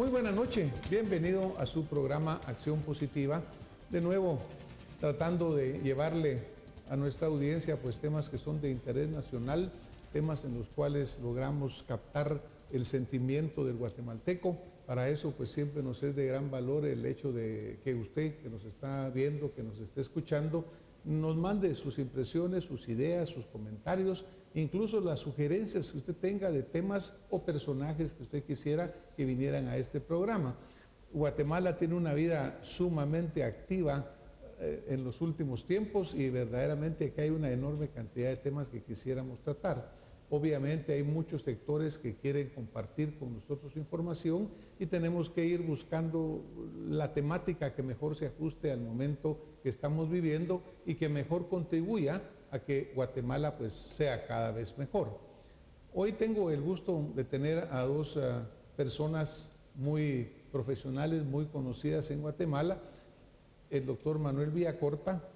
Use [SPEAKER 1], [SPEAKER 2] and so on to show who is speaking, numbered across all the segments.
[SPEAKER 1] Muy buena noche, bienvenido a su programa Acción Positiva. De nuevo, tratando de llevarle a nuestra audiencia pues temas que son de interés nacional, temas en los cuales logramos captar el sentimiento del guatemalteco. Para eso pues siempre nos es de gran valor el hecho de que usted que nos está viendo, que nos esté escuchando, nos mande sus impresiones, sus ideas, sus comentarios, incluso las sugerencias que usted tenga de temas o personajes que usted quisiera que vinieran a este programa. Guatemala tiene una vida sumamente activa en los últimos tiempos y verdaderamente que hay una enorme cantidad de temas que quisiéramos tratar. Obviamente hay muchos sectores que quieren compartir con nosotros información y tenemos que ir buscando la temática que mejor se ajuste al momento que estamos viviendo y que mejor contribuya a que Guatemala pues sea cada vez mejor. Hoy tengo el gusto de tener a dos personas muy profesionales, muy conocidas en Guatemala, el doctor Manuel Villacorta,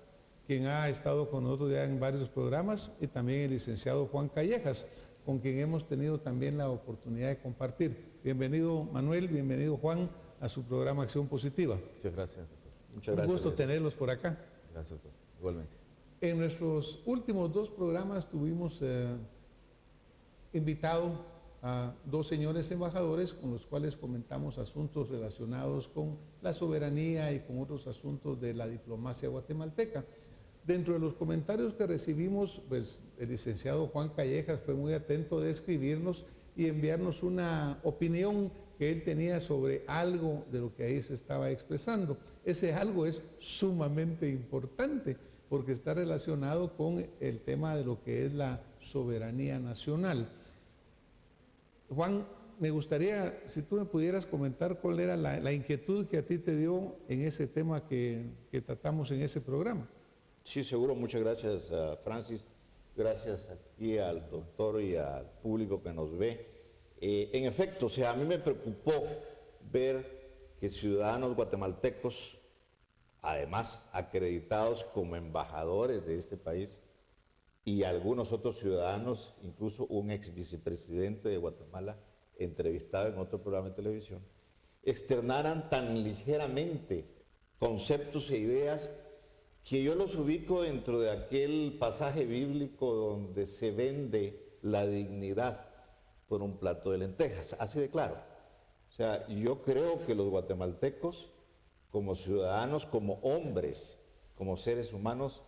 [SPEAKER 1] quien ha estado con nosotros ya en varios programas, y también el licenciado Juan Callejas, con quien hemos tenido también la oportunidad de compartir. Bienvenido Manuel, bienvenido Juan a su programa Acción Positiva.
[SPEAKER 2] Muchas gracias, doctor. Muchas gracias.
[SPEAKER 1] Un gusto tenerlos por acá.
[SPEAKER 2] Gracias, doctor. Igualmente.
[SPEAKER 1] En nuestros últimos dos programas tuvimos invitado a dos señores embajadores con los cuales comentamos asuntos relacionados con la soberanía y con otros asuntos de la diplomacia guatemalteca. Dentro de los comentarios que recibimos, pues el licenciado Juan Callejas fue muy atento de escribirnos y enviarnos una opinión que él tenía sobre algo de lo que ahí se estaba expresando. Ese algo es sumamente importante porque está relacionado con el tema de lo que es la soberanía nacional. Juan, me gustaría, si tú me pudieras comentar cuál era la inquietud que a ti te dio en ese tema que tratamos en ese programa.
[SPEAKER 2] Sí, seguro. Muchas gracias, Francis. Gracias aquí al doctor y al público que nos ve. En efecto, o sea, a mí me preocupó ver que ciudadanos guatemaltecos, además acreditados como embajadores de este país, y algunos otros ciudadanos, incluso un ex vicepresidente de Guatemala, entrevistado en otro programa de televisión, externaran tan ligeramente conceptos e ideas que yo los ubico dentro de aquel pasaje bíblico donde se vende la dignidad por un plato de lentejas, así de claro. O sea, yo creo que los guatemaltecos, como ciudadanos, como hombres, como seres humanos,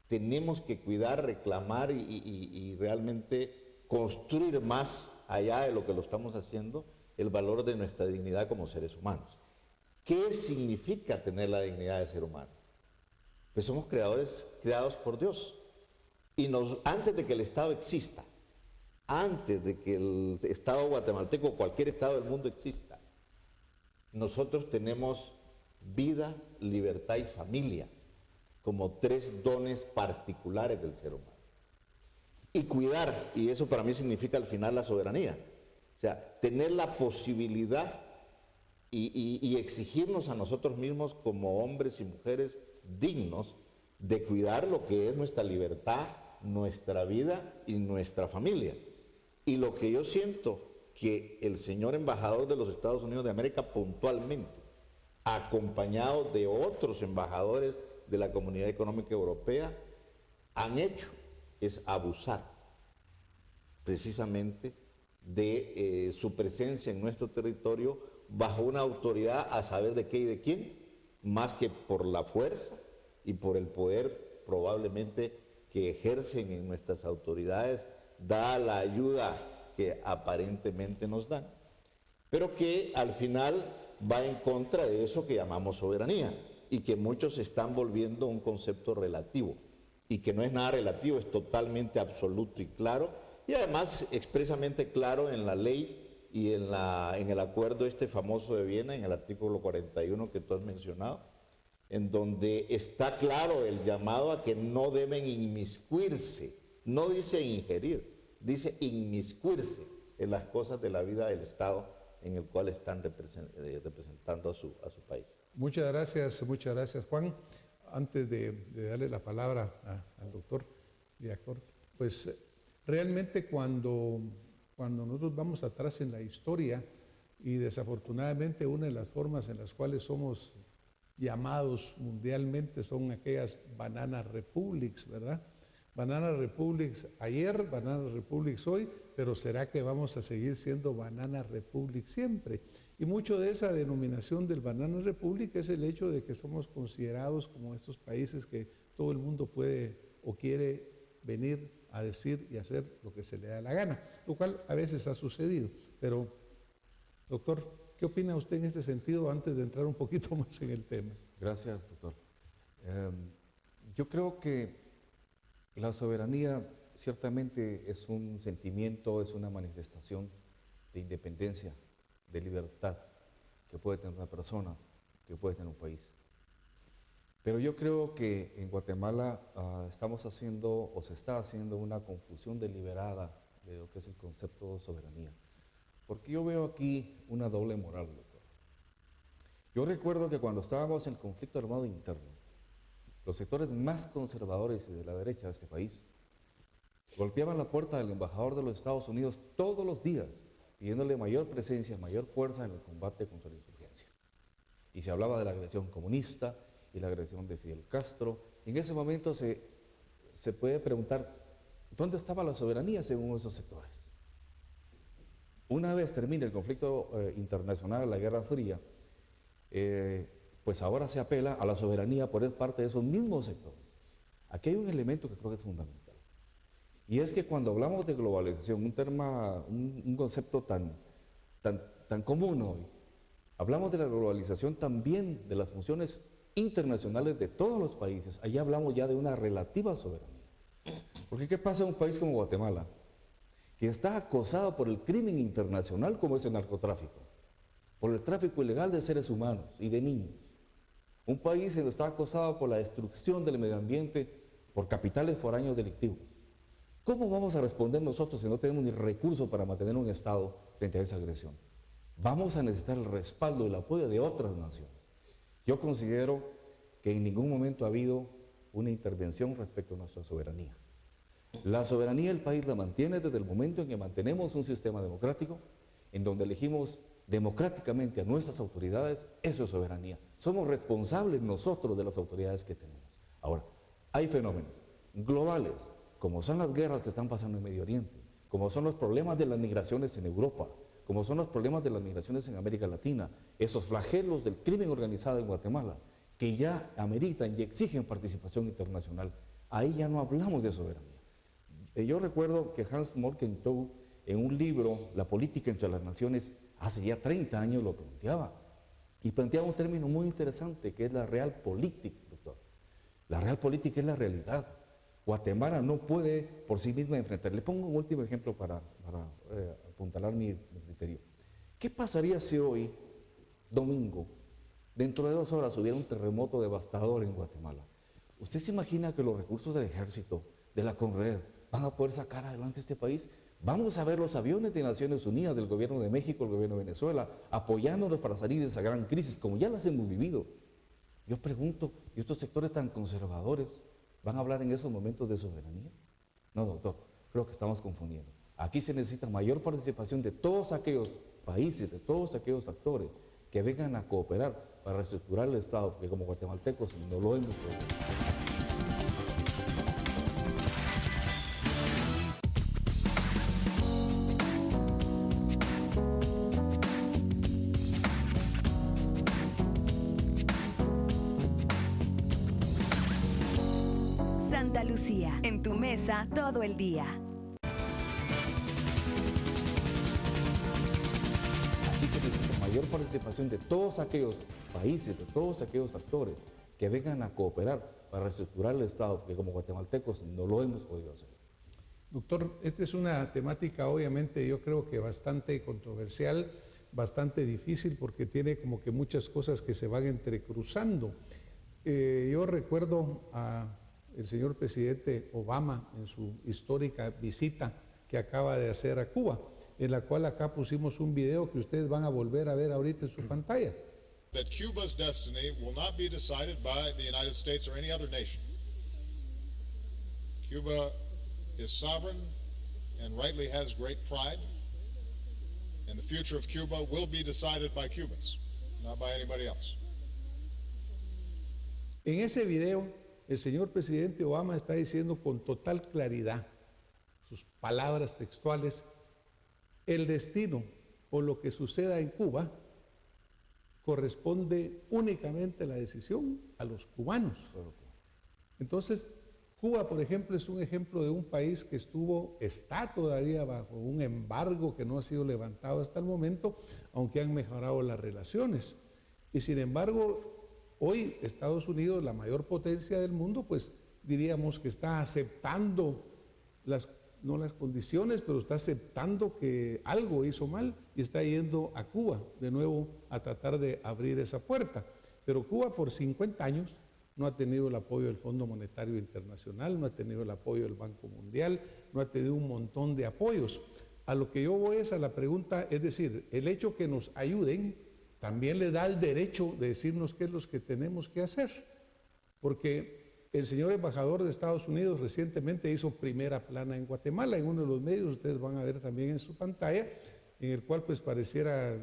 [SPEAKER 2] tenemos que cuidar, reclamar y realmente construir más allá de lo que lo estamos haciendo, el valor de nuestra dignidad como seres humanos. ¿Qué significa tener la dignidad de ser humano? Pues somos creados por Dios. Y antes de que el Estado exista, antes de que el Estado guatemalteco o cualquier Estado del mundo exista, nosotros tenemos vida, libertad y familia como tres dones particulares del ser humano. Y cuidar, y eso para mí significa al final la soberanía, o sea, tener la posibilidad y exigirnos a nosotros mismos como hombres y mujeres dignos de cuidar lo que es nuestra libertad, nuestra vida y nuestra familia. Y lo que yo siento que el señor embajador de los Estados Unidos de América puntualmente, acompañado de otros embajadores de la Comunidad Económica Europea, han hecho es abusar precisamente de su presencia en nuestro territorio bajo una autoridad a saber de qué y de quién, más que por la fuerza y por el poder probablemente que ejercen en nuestras autoridades, dada la ayuda que aparentemente nos dan, pero que al final va en contra de eso que llamamos soberanía y que muchos están volviendo un concepto relativo y que no es nada relativo, es totalmente absoluto y claro, y además expresamente claro en la ley y en el acuerdo este famoso de Viena, en el artículo 41 que tú has mencionado, en donde está claro el llamado a que no deben inmiscuirse, no dice ingerir, dice inmiscuirse en las cosas de la vida del Estado en el cual están representando a su país.
[SPEAKER 1] Muchas gracias Juan. Antes de darle la palabra al doctor Villacorta, pues realmente cuando nosotros vamos atrás en la historia, y desafortunadamente una de las formas en las cuales somos llamados mundialmente son aquellas Banana Republics, ¿verdad? Banana Republics ayer, Banana Republics hoy, pero ¿será que vamos a seguir siendo Banana Republic siempre? Y mucho de esa denominación del Banana Republic es el hecho de que somos considerados como estos países que todo el mundo puede o quiere venir a decir y hacer lo que se le da la gana, lo cual a veces ha sucedido. Pero, doctor, ¿qué opina usted en este sentido antes de entrar un poquito más en el tema?
[SPEAKER 3] Gracias, doctor. Yo creo que la soberanía ciertamente es un sentimiento, es una manifestación de independencia, de libertad que puede tener una persona, que puede tener un país. Pero yo creo que en Guatemala estamos haciendo o se está haciendo una confusión deliberada de lo que es el concepto de soberanía. Porque yo veo aquí una doble moral, doctor. Yo recuerdo que cuando estábamos en el conflicto armado interno, los sectores más conservadores y de la derecha de este país golpeaban la puerta del embajador de los Estados Unidos todos los días, pidiéndole mayor presencia, mayor fuerza en el combate contra la insurgencia. Y se hablaba de la agresión comunista y la agresión de Fidel Castro. En ese momento se puede preguntar, ¿dónde estaba la soberanía según esos sectores? Una vez termine el conflicto internacional, la Guerra Fría, pues ahora se apela a la soberanía por parte de esos mismos sectores. Aquí hay un elemento que creo que es fundamental. Y es que cuando hablamos de globalización, un concepto tan común hoy, hablamos de la globalización también de las funciones internacionales de todos los países. Allí hablamos ya de una relativa soberanía. Porque ¿qué pasa en un país como Guatemala? Que está acosado por el crimen internacional como es el narcotráfico, por el tráfico ilegal de seres humanos y de niños. Un país que está acosado por la destrucción del medio ambiente, por capitales foráneos delictivos. ¿Cómo vamos a responder nosotros si no tenemos ni recursos para mantener un Estado frente a esa agresión? Vamos a necesitar el respaldo y el apoyo de otras naciones. Yo considero que en ningún momento ha habido una intervención respecto a nuestra soberanía. La soberanía del país la mantiene desde el momento en que mantenemos un sistema democrático, en donde elegimos democráticamente a nuestras autoridades. Eso es soberanía. Somos responsables nosotros de las autoridades que tenemos. Ahora, hay fenómenos globales, como son las guerras que están pasando en Medio Oriente, como son los problemas de las migraciones en Europa, como son los problemas de las migraciones en América Latina, esos flagelos del crimen organizado en Guatemala, que ya ameritan y exigen participación internacional. Ahí ya no hablamos de soberanía. Yo recuerdo que Hans Morgenthau, en un libro, La política entre las naciones, hace ya 30 años lo planteaba. Y planteaba un término muy interesante, que es la realpolitik, doctor. La realpolitik es la realidad. Guatemala no puede por sí misma enfrentar. Le pongo un último ejemplo para apuntalar mi criterio. ¿Qué pasaría si hoy, domingo, dentro de 2 horas hubiera un terremoto devastador en Guatemala? ¿Usted se imagina que los recursos del ejército, de la CONRED, van a poder sacar adelante este país? Vamos a ver los aviones de Naciones Unidas, del gobierno de México, el gobierno de Venezuela, apoyándonos para salir de esa gran crisis, como ya las hemos vivido. Yo pregunto, ¿y estos sectores tan conservadores van a hablar en esos momentos de soberanía? No, doctor, creo que estamos confundiendo. Aquí se necesita mayor participación de todos aquellos países, de todos aquellos actores que vengan a cooperar para reestructurar el Estado, porque como guatemaltecos no lo hemos podido.
[SPEAKER 4] Santa Lucía, en tu mesa todo el día.
[SPEAKER 3] Aquí se necesita mayor participación de todos aquellos países, de todos aquellos actores que vengan a cooperar para reestructurar el Estado, porque como guatemaltecos no lo hemos podido hacer.
[SPEAKER 1] Doctor, esta es una temática obviamente yo creo que bastante controversial, bastante difícil porque tiene como que muchas cosas que se van entrecruzando. Yo recuerdo al señor presidente Obama en su histórica visita que acaba de hacer a Cuba, en la cual acá pusimos un video que ustedes van a volver a ver ahorita en su pantalla.
[SPEAKER 5] That Cuba's destiny will not be decided by the United States or any other nation. Cuba is sovereign and rightly has great pride. and the future of Cuba will be decided by Cubans, not by anybody else.
[SPEAKER 1] En ese video, el señor presidente Obama está diciendo con total claridad, sus palabras textuales, el destino o lo que suceda en Cuba corresponde únicamente la decisión a los cubanos. Entonces, Cuba, por ejemplo, es un ejemplo de un país que está todavía bajo un embargo que no ha sido levantado hasta el momento, aunque han mejorado las relaciones. Y sin embargo, hoy Estados Unidos, la mayor potencia del mundo, pues diríamos que está aceptando no las condiciones, pero está aceptando que algo hizo mal y está yendo a Cuba de nuevo a tratar de abrir esa puerta. Pero Cuba por 50 años no ha tenido el apoyo del Fondo Monetario Internacional, no ha tenido el apoyo del Banco Mundial, no ha tenido un montón de apoyos. A lo que yo voy es a la pregunta, es decir, el hecho que nos ayuden también le da el derecho de decirnos qué es lo que tenemos que hacer. Porque el señor embajador de Estados Unidos recientemente hizo primera plana en Guatemala, en uno de los medios, ustedes van a ver también en su pantalla, en el cual pues pareciera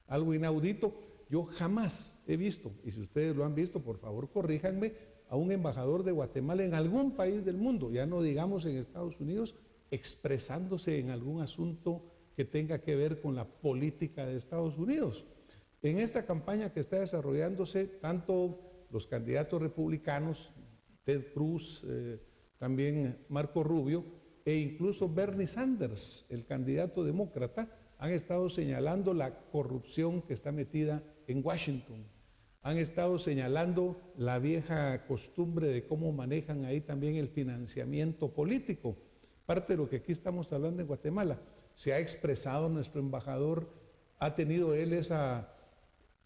[SPEAKER 1] algo inaudito. Yo jamás he visto, y si ustedes lo han visto, por favor corríjanme, a un embajador de Guatemala en algún país del mundo, ya no digamos en Estados Unidos, expresándose en algún asunto que tenga que ver con la política de Estados Unidos. En esta campaña que está desarrollándose, tanto los candidatos republicanos, Ted Cruz, también Marco Rubio, e incluso Bernie Sanders, el candidato demócrata, han estado señalando la corrupción que está metida en Washington. Han estado señalando la vieja costumbre de cómo manejan ahí también el financiamiento político. Parte de lo que aquí estamos hablando en Guatemala. Se ha expresado nuestro embajador, ha tenido él esa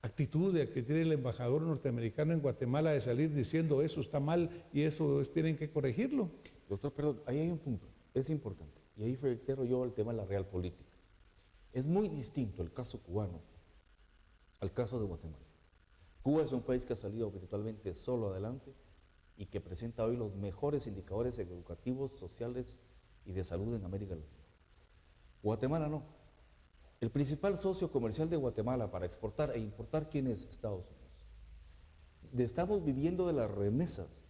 [SPEAKER 1] actitud de que tiene el embajador norteamericano en Guatemala de salir diciendo eso está mal y eso tienen que corregirlo.
[SPEAKER 3] Doctor, perdón, ahí hay un punto, es importante, y ahí reitero yo el tema de la realpolitik. Es muy distinto el caso cubano al caso de Guatemala. Cuba es un país que ha salido virtualmente solo adelante y que presenta hoy los mejores indicadores educativos, sociales y de salud en América Latina. Guatemala no. El principal socio comercial de Guatemala para exportar e importar, ¿quién es? Estados Unidos. Estamos viviendo de las remesas.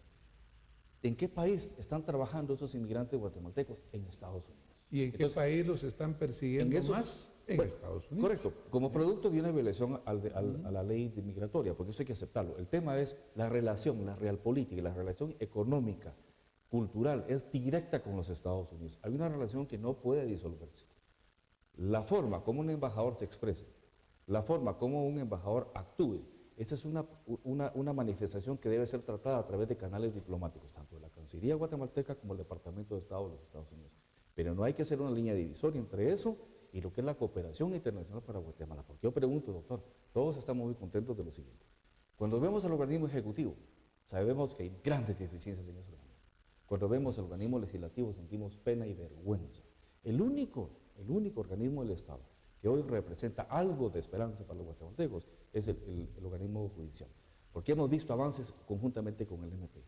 [SPEAKER 3] ¿En qué país están trabajando esos inmigrantes guatemaltecos? En Estados Unidos.
[SPEAKER 1] ¿Y en qué país los están persiguiendo más? En Estados Unidos.
[SPEAKER 3] Correcto, como producto de una violación a la ley migratoria, porque eso hay que aceptarlo. El tema es la relación, la realpolitik, la relación económica, cultural, es directa con los Estados Unidos. Hay una relación que no puede disolverse. La forma como un embajador se exprese, la forma como un embajador actúe, esa es una manifestación que debe ser tratada a través de canales diplomáticos, tanto de la Cancillería guatemalteca como el Departamento de Estado de los Estados Unidos. Pero no hay que hacer una línea divisoria entre eso y lo que es la cooperación internacional para Guatemala. Porque yo pregunto, doctor, todos estamos muy contentos de lo siguiente. Cuando vemos al organismo ejecutivo, sabemos que hay grandes deficiencias en ese organismo. Cuando vemos al organismo legislativo, sentimos pena y vergüenza. El único organismo del Estado que hoy representa algo de esperanza para los guatemaltecos es el organismo judicial. Porque hemos visto avances conjuntamente con el MP.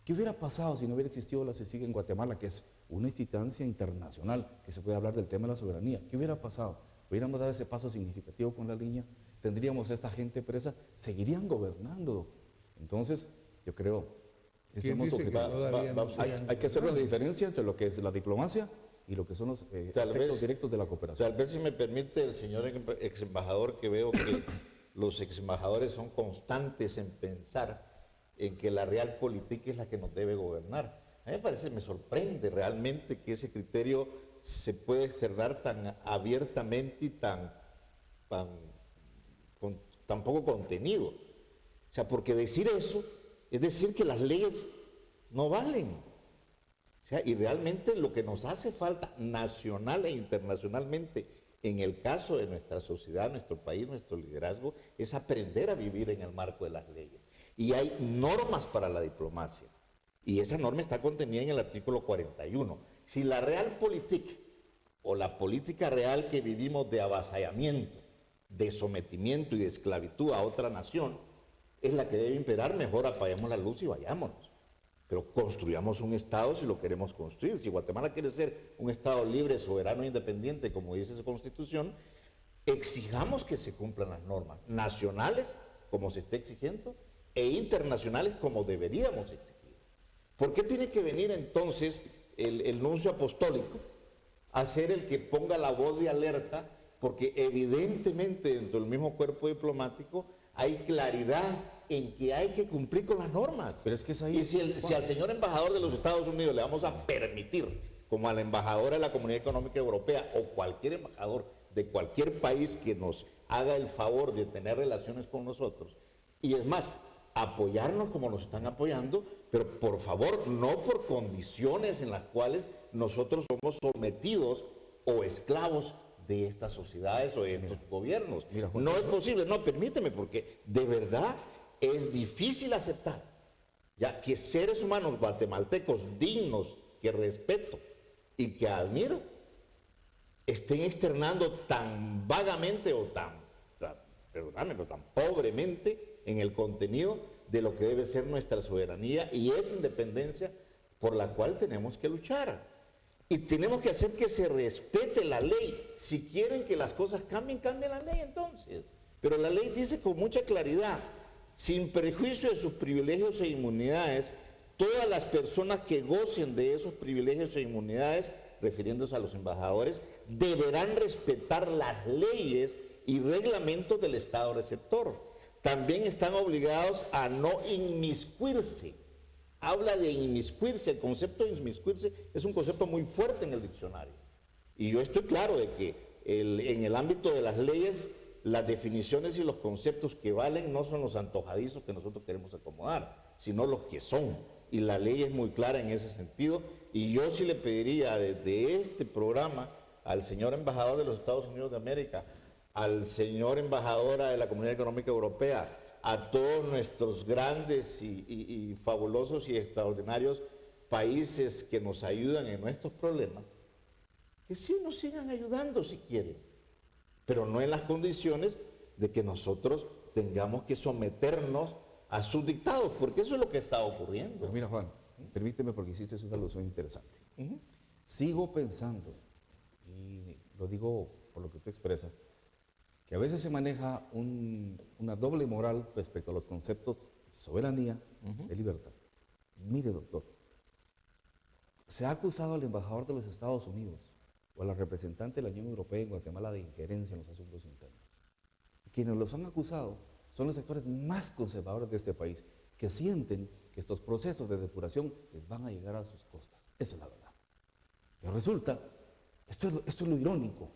[SPEAKER 3] ¿Qué hubiera pasado si no hubiera existido la CICIG en Guatemala, que es una instancia internacional que se puede hablar del tema de la soberanía? ¿Qué hubiera pasado? ¿Hubiéramos dado ese paso significativo con la línea? ¿Tendríamos a esta gente presa? ¿Seguirían gobernando? Entonces, yo creo que hay que hacer la diferencia entre lo que es la diplomacia y lo que son los efectos directos de la cooperación.
[SPEAKER 2] Tal vez, si me permite, el señor ex embajador, que veo que los ex embajadores son constantes en pensar en que la realpolitik es la que nos debe gobernar. A mí me sorprende realmente que ese criterio se pueda externar tan abiertamente y con tan poco contenido. O sea, porque decir eso es decir que las leyes no valen. O sea, y realmente lo que nos hace falta nacional e internacionalmente en el caso de nuestra sociedad, nuestro país, nuestro liderazgo, es aprender a vivir en el marco de las leyes. Y hay normas para la diplomacia. Y esa norma está contenida en el artículo 41. Si la realpolitik o la política real que vivimos de avasallamiento, de sometimiento y de esclavitud a otra nación es la que debe imperar, mejor apaguemos la luz y vayámonos. Pero construyamos un Estado si lo queremos construir. Si Guatemala quiere ser un Estado libre, soberano e independiente, como dice su Constitución, exijamos que se cumplan las normas nacionales, como se está exigiendo, e internacionales, como deberíamos exigir. ¿Por qué tiene que venir entonces el nuncio apostólico a ser el que ponga la voz de alerta? Porque evidentemente dentro del mismo cuerpo diplomático hay claridad en que hay que cumplir con las normas.
[SPEAKER 3] Pero es que es ahí,
[SPEAKER 2] y si al señor embajador de los Estados Unidos le vamos a permitir, como a la embajadora de la Comunidad Económica Europea o cualquier embajador de cualquier país que nos haga el favor de tener relaciones con nosotros, y es más, apoyarnos como nos están apoyando, pero por favor, no por condiciones en las cuales nosotros somos sometidos o esclavos de estas sociedades o de estos gobiernos.
[SPEAKER 3] Mira, Juan,
[SPEAKER 2] no es posible, no, permíteme, porque de verdad es difícil aceptar ya que seres humanos guatemaltecos dignos, que respeto y que admiro, estén externando tan vagamente o perdóname, pero tan pobremente en el contenido de lo que debe ser nuestra soberanía y esa independencia por la cual tenemos que luchar. Y tenemos que hacer que se respete la ley. Si quieren que las cosas cambien, cambien la ley entonces. Pero la ley dice con mucha claridad, sin perjuicio de sus privilegios e inmunidades, todas las personas que gocen de esos privilegios e inmunidades, refiriéndose a los embajadores, deberán respetar las leyes y reglamentos del Estado receptor. También están obligados a no inmiscuirse. Habla de inmiscuirse, el concepto de inmiscuirse es un concepto muy fuerte en el diccionario. Y yo estoy claro de que en el ámbito de las leyes, las definiciones y los conceptos que valen no son los antojadizos que nosotros queremos acomodar, sino los que son. Y la ley es muy clara en ese sentido. Y yo sí le pediría desde este programa al señor embajador de los Estados Unidos de América, al señor embajadora de la Comunidad Económica Europea, a todos nuestros grandes y fabulosos y extraordinarios países que nos ayudan en nuestros problemas, que sí nos sigan ayudando si quieren, pero no en las condiciones de que nosotros tengamos que someternos a sus dictados, porque eso es lo que está ocurriendo.
[SPEAKER 3] Pues mira, Juan, permíteme porque hiciste una alusión interesante. Sigo pensando, y lo digo por lo que tú expresas, que a veces se maneja una doble moral respecto a los conceptos de soberanía, de libertad. Mire, doctor, se ha acusado al embajador de los Estados Unidos o a la representante de la Unión Europea en Guatemala de injerencia en los asuntos internos. Y quienes los han acusado son los sectores más conservadores de este país, que sienten que estos procesos de depuración les van a llegar a sus costas. Esa es la verdad. Pero resulta, esto es lo irónico,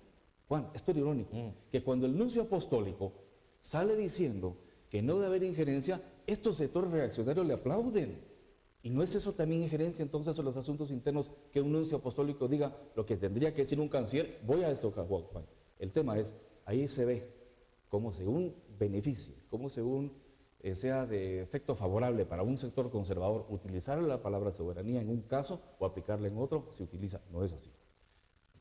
[SPEAKER 3] Juan, esto es irónico, que cuando el nuncio apostólico sale diciendo que no debe haber injerencia, estos sectores reaccionarios le aplauden. ¿Y no es eso también injerencia entonces en los asuntos internos que un nuncio apostólico diga lo que tendría que decir un canciller? Voy a esto, Juan. El tema es, ahí se ve cómo según beneficie, cómo según sea de efecto favorable para un sector conservador, utilizar la palabra soberanía en un caso o aplicarla en otro, se utiliza. No es así.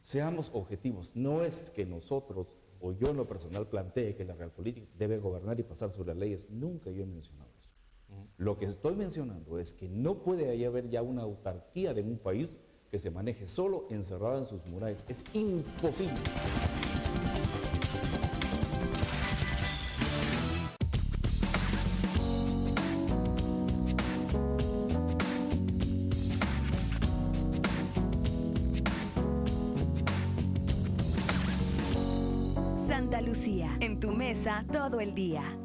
[SPEAKER 3] Seamos objetivos, no es que nosotros o yo en lo personal plantee que la realpolitik debe gobernar y pasar sobre las leyes, nunca yo he mencionado eso. Lo que estoy mencionando es que no puede haber ya una autarquía de un país que se maneje solo encerrada en sus murallas, es imposible.
[SPEAKER 4] Santa Lucía, en tu mesa todo el día.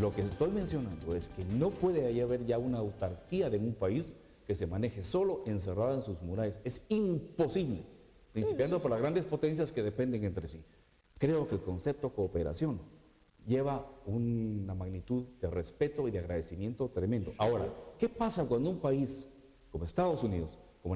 [SPEAKER 3] Lo que estoy mencionando es que no puede haber ya una autarquía de un país que se maneje solo encerrada en sus murallas. Es imposible, principiando por las grandes potencias que dependen entre sí. Creo que el concepto cooperación lleva una magnitud de respeto y de agradecimiento tremendo. Ahora, ¿qué pasa cuando un país como Estados Unidos, como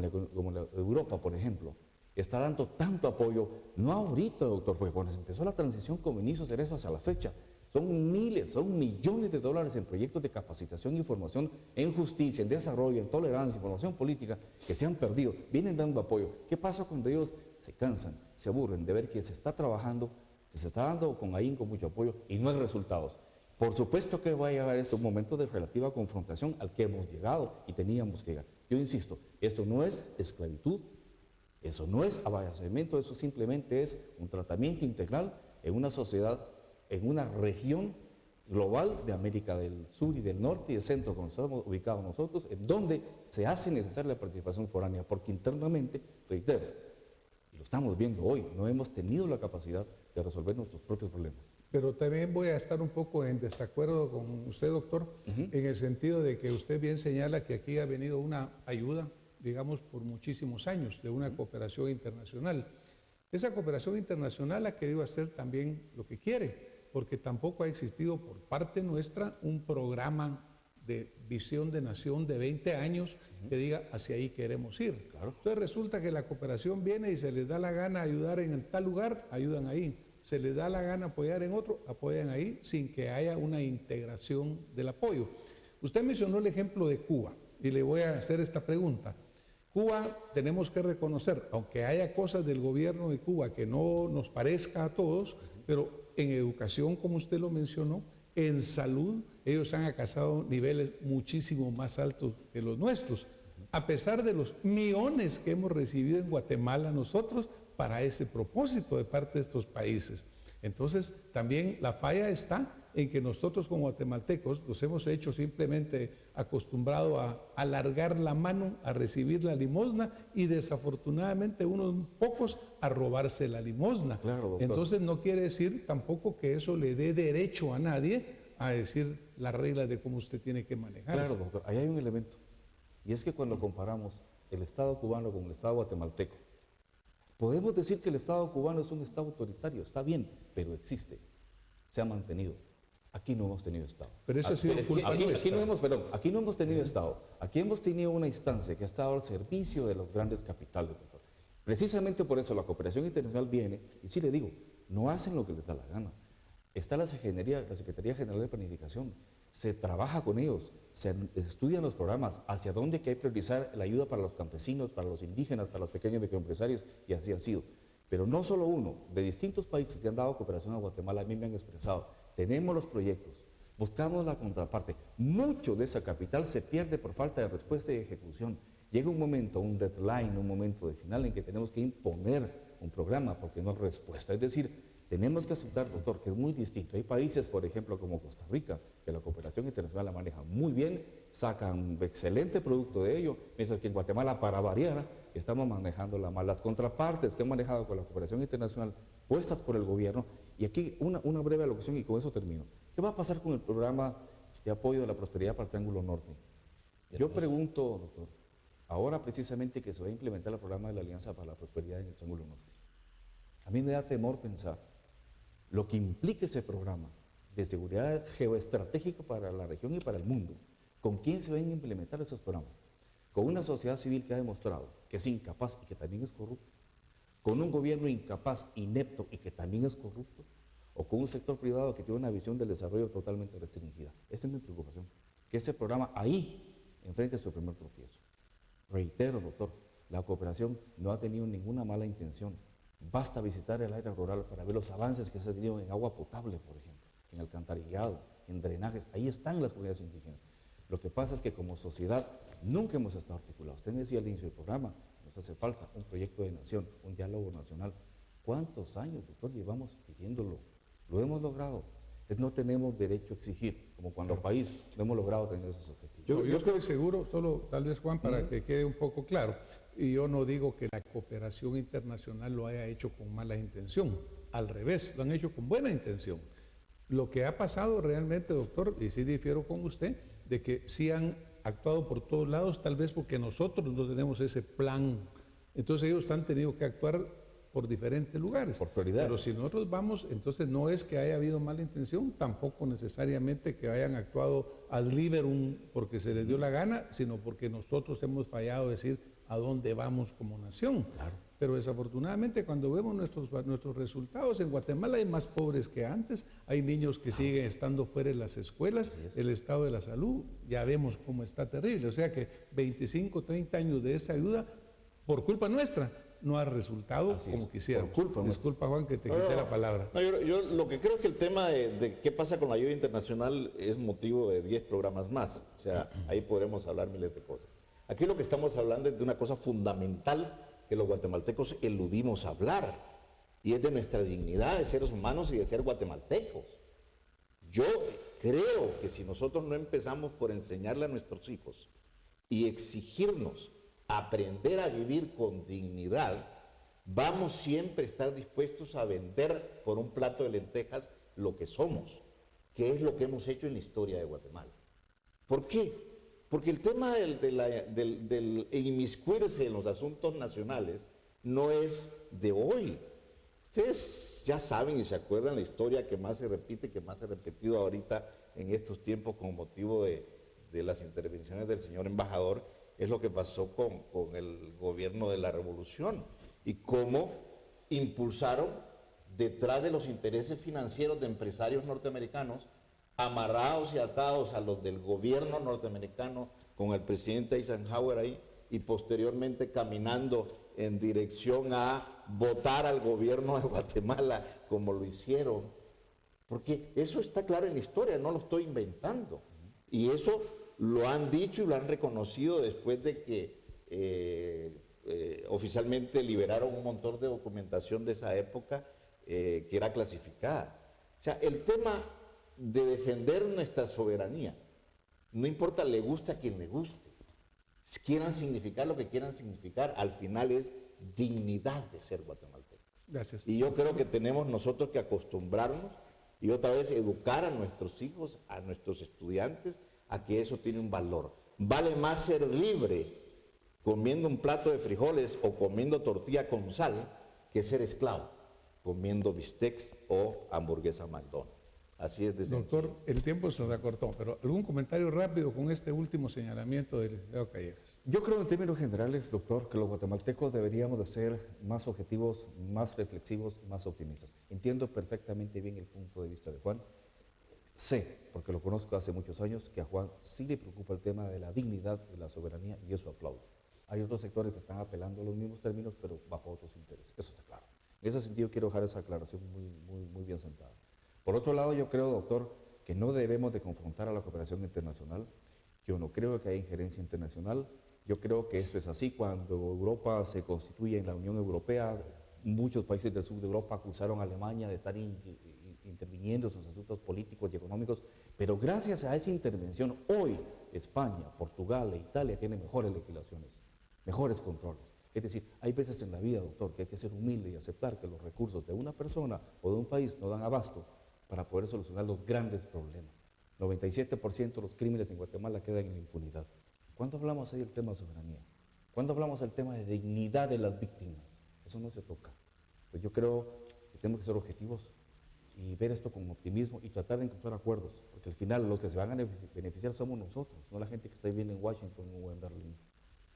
[SPEAKER 3] la Europa, por ejemplo, está dando tanto apoyo, no ahorita, doctor, porque cuando se empezó la transición con Vinicio Cerezo hasta la fecha, son miles, son millones de dólares en proyectos de capacitación e información en justicia, en desarrollo, en tolerancia, información política, que se han perdido, vienen dando apoyo. ¿Qué pasa cuando ellos se cansan, se aburren de ver que se está trabajando, que se está dando con ahínco mucho apoyo y no hay resultados? Por supuesto que va a llegar un momento de relativa confrontación al que hemos llegado y teníamos que llegar. Yo insisto, esto no es esclavitud, Eso no es abastecimiento, eso simplemente es un tratamiento integral en una sociedad, en una región global de América del Sur y del Norte y del Centro, como estamos ubicados nosotros, en donde se hace necesaria la participación foránea, porque internamente, reitero, y lo estamos viendo hoy, no hemos tenido la capacidad de resolver nuestros propios problemas.
[SPEAKER 1] Pero también voy a estar un poco en desacuerdo con usted, doctor, en el sentido de que usted bien señala que aquí ha venido una ayuda, digamos, por muchísimos años, de una cooperación internacional. Esa cooperación internacional ha querido hacer también lo que quiere, porque tampoco ha existido por parte nuestra un programa de visión de nación de 20 años que diga hacia ahí queremos ir.
[SPEAKER 3] Claro.
[SPEAKER 1] Entonces resulta que la cooperación viene y se les da la gana ayudar en tal lugar, ayudan ahí. Se les da la gana apoyar en otro, apoyan ahí, sin que haya una integración del apoyo. Usted mencionó el ejemplo de Cuba, y le voy a hacer esta pregunta. Cuba, tenemos que reconocer, aunque haya cosas del gobierno de Cuba que no nos parezca a todos, pero en educación, como usted lo mencionó, en salud, ellos han alcanzado niveles muchísimo más altos que los nuestros, a pesar de los millones que hemos recibido en Guatemala nosotros para ese propósito de parte de estos países. Entonces, también la falla está en que nosotros como guatemaltecos nos hemos hecho simplemente acostumbrado a alargar la mano, a recibir la limosna y desafortunadamente unos pocos a robarse la limosna.
[SPEAKER 3] Claro, doctor.
[SPEAKER 1] Entonces no quiere decir tampoco que eso le dé derecho a nadie a decir las reglas de cómo usted tiene que manejar.
[SPEAKER 3] Claro, doctor, ahí hay un elemento, y es que cuando comparamos el Estado cubano con el Estado guatemalteco, podemos decir que el Estado cubano es un Estado autoritario, está bien, pero existe, se ha mantenido. Aquí no hemos tenido Estado.
[SPEAKER 1] Pero eso ha sido culpa nuestra.
[SPEAKER 3] Aquí no hemos tenido Estado. Aquí hemos tenido una instancia que ha estado al servicio de los grandes capitales. Doctor. Precisamente por eso la cooperación internacional viene, y sí le digo, no hacen lo que les da la gana. Está la Secretaría General de Planificación, se trabaja con ellos, se estudian los programas, hacia dónde que hay que priorizar la ayuda para los campesinos, para los indígenas, para los pequeños microempresarios, y así han sido. Pero no solo uno, de distintos países que han dado cooperación a Guatemala, a mí me han expresado, tenemos los proyectos, buscamos la contraparte, mucho de esa capital se pierde por falta de respuesta y ejecución. Llega un momento, un deadline, un momento de final en que tenemos que imponer un programa porque no hay respuesta. Es decir, tenemos que aceptar, doctor, que es muy distinto. Hay países, por ejemplo, como Costa Rica, que la cooperación internacional la maneja muy bien, sacan un excelente producto de ello, mientras que en Guatemala, para variar, estamos manejando mal. Las contrapartes que han manejado con la cooperación internacional puestas por el gobierno. Y aquí una breve alocución y con eso termino. ¿Qué va a pasar con el programa de apoyo de la prosperidad para el Triángulo Norte? Yo pregunto, doctor, ahora precisamente que se va a implementar el programa de la Alianza para la Prosperidad en el Triángulo Norte, a mí me da temor pensar lo que implica ese programa de seguridad geoestratégica para la región y para el mundo. ¿Con quién se van a implementar esos programas? Con una sociedad civil que ha demostrado que es incapaz y que también es corrupta, con un gobierno incapaz, inepto y que también es corrupto, o con un sector privado que tiene una visión del desarrollo totalmente restringida. Esa es mi preocupación, que ese programa ahí enfrente su primer tropiezo. Reitero, doctor, la cooperación no ha tenido ninguna mala intención. Basta visitar el área rural para ver los avances que se han tenido en agua potable, por ejemplo, en alcantarillado, en drenajes. Ahí están las comunidades indígenas. Lo que pasa es que como sociedad nunca hemos estado articulados. Usted me decía al inicio del programa, nos hace falta un proyecto de nación, un diálogo nacional. ¿Cuántos años, doctor, llevamos pidiéndolo? Lo hemos logrado. No tenemos derecho a exigir, como cuando país no hemos logrado tener esos objetivos.
[SPEAKER 1] Yo estoy seguro, solo tal vez Juan, para que quede un poco claro, y yo no digo que la cooperación internacional lo haya hecho con mala intención, al revés, lo han hecho con buena intención. Lo que ha pasado realmente, doctor, y sí difiero con usted, de que sí han actuado por todos lados, tal vez porque nosotros no tenemos ese plan. Entonces ellos han tenido que actuar por diferentes lugares.
[SPEAKER 3] Por prioridad.
[SPEAKER 1] Pero si nosotros vamos, entonces no es que haya habido mala intención, tampoco necesariamente que hayan actuado ad liberum porque se les dio la gana, sino porque nosotros hemos fallado decir a dónde vamos como nación.
[SPEAKER 3] Claro.
[SPEAKER 1] Pero desafortunadamente cuando vemos nuestros resultados, en Guatemala hay más pobres que antes, hay niños que siguen estando fuera de las escuelas, el estado de la salud, ya vemos cómo está terrible. O sea que 25, 30 años de esa ayuda, por culpa nuestra, no ha resultado como quisiéramos. Disculpa, Juan, que te quité la palabra.
[SPEAKER 2] No, yo lo que creo es que el tema de qué pasa con la ayuda internacional es motivo de 10 programas más. O sea, ahí podremos hablar miles de cosas. Aquí lo que estamos hablando es de una cosa fundamental que los guatemaltecos eludimos hablar, y es de nuestra dignidad de seres humanos y de ser guatemaltecos. Yo creo que si nosotros no empezamos por enseñarle a nuestros hijos y exigirnos aprender a vivir con dignidad, vamos siempre a estar dispuestos a vender por un plato de lentejas lo que somos, que es lo que hemos hecho en la historia de Guatemala. ¿Por qué? Porque el tema del inmiscuirse en los asuntos nacionales no es de hoy. Ustedes ya saben y se acuerdan la historia que más se repite, que más se ha repetido ahorita en estos tiempos con motivo de las intervenciones del señor embajador, es lo que pasó con el gobierno de la revolución y cómo impulsaron detrás de los intereses financieros de empresarios norteamericanos, amarrados y atados a los del gobierno norteamericano con el presidente Eisenhower ahí, y posteriormente caminando en dirección a votar al gobierno de Guatemala como lo hicieron, porque eso está claro en la historia, no lo estoy inventando, y eso lo han dicho y lo han reconocido después de que oficialmente liberaron un montón de documentación de esa época que era clasificada. O sea, el tema de defender nuestra soberanía, no importa le gusta a quien le guste, quieran significar lo que quieran significar, al final es dignidad de ser guatemaltecos.
[SPEAKER 1] Gracias.
[SPEAKER 2] Y yo creo que tenemos nosotros que acostumbrarnos y otra vez educar a nuestros hijos, a nuestros estudiantes, a que eso tiene un valor. Vale más ser libre comiendo un plato de frijoles o comiendo tortilla con sal que ser esclavo comiendo bistecs o hamburguesa McDonald's. Así es de sencillo.
[SPEAKER 1] Doctor, el tiempo se nos acortó, pero algún comentario rápido con este último señalamiento del licenciado Callejas.
[SPEAKER 3] Yo creo en términos generales, doctor, que los guatemaltecos deberíamos de ser más objetivos, más reflexivos, más optimistas. Entiendo perfectamente bien el punto de vista de Juan. Sé, porque lo conozco hace muchos años, que a Juan sí le preocupa el tema de la dignidad, de la soberanía, y eso aplaudo. Hay otros sectores que están apelando a los mismos términos, pero bajo otros intereses. Eso está claro. En ese sentido quiero dejar esa aclaración muy bien sentada. Por otro lado, yo creo, doctor, que no debemos de confrontar a la cooperación internacional. Yo no creo que haya injerencia internacional. Yo creo que esto es así. Cuando Europa se constituye en la Unión Europea, muchos países del sur de Europa acusaron a Alemania de estar interviniendo en sus asuntos políticos y económicos, pero gracias a esa intervención, hoy España, Portugal e Italia tienen mejores legislaciones, mejores controles. Es decir, hay veces en la vida, doctor, que hay que ser humilde y aceptar que los recursos de una persona o de un país no dan abasto para poder solucionar los grandes problemas. 97% de los crímenes en Guatemala quedan en la impunidad. ¿Cuándo hablamos ahí del tema de soberanía? ¿Cuándo hablamos del tema de dignidad de las víctimas? Eso no se toca. Pues yo creo que tenemos que ser objetivos y ver esto con optimismo y tratar de encontrar acuerdos, porque al final los que se van a beneficiar somos nosotros, no la gente que está viviendo en Washington o en Berlín.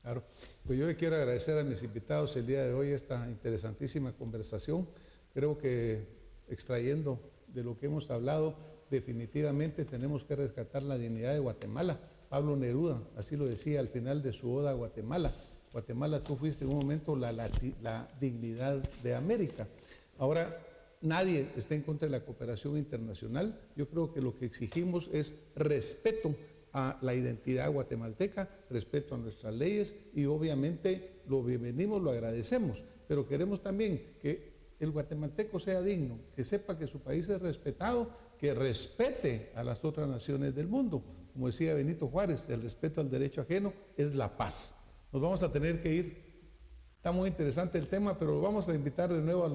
[SPEAKER 1] Claro, pues yo le quiero agradecer a mis invitados el día de hoy esta interesantísima conversación. Creo que extrayendo de lo que hemos hablado, definitivamente tenemos que rescatar la dignidad de Guatemala. Pablo Neruda así lo decía al final de su oda a Guatemala. Guatemala, tú fuiste en un momento la dignidad de América. Ahora, nadie está en contra de la cooperación internacional. Yo creo que lo que exigimos es respeto a la identidad guatemalteca, respeto a nuestras leyes y obviamente lo bienvenimos, lo agradecemos, pero queremos también que el guatemalteco sea digno, que sepa que su país es respetado, que respete a las otras naciones del mundo. Como decía Benito Juárez, el respeto al derecho ajeno es la paz. Nos vamos a tener que ir. Está muy interesante el tema, pero vamos a invitar de nuevo a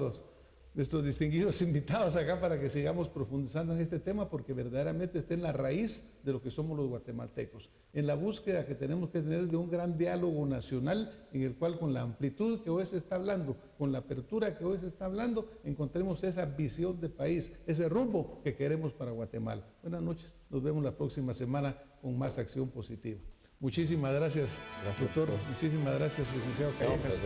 [SPEAKER 1] nuestros distinguidos invitados acá para que sigamos profundizando en este tema, porque verdaderamente está en la raíz de lo que somos los guatemaltecos, en la búsqueda que tenemos que tener de un gran diálogo nacional en el cual con la amplitud que hoy se está hablando, con la apertura que hoy se está hablando, encontremos esa visión de país, ese rumbo que queremos para Guatemala. Buenas noches, nos vemos la próxima semana con más acción positiva. Muchísimas gracias, doctor. Muchísimas gracias, licenciado Callejas.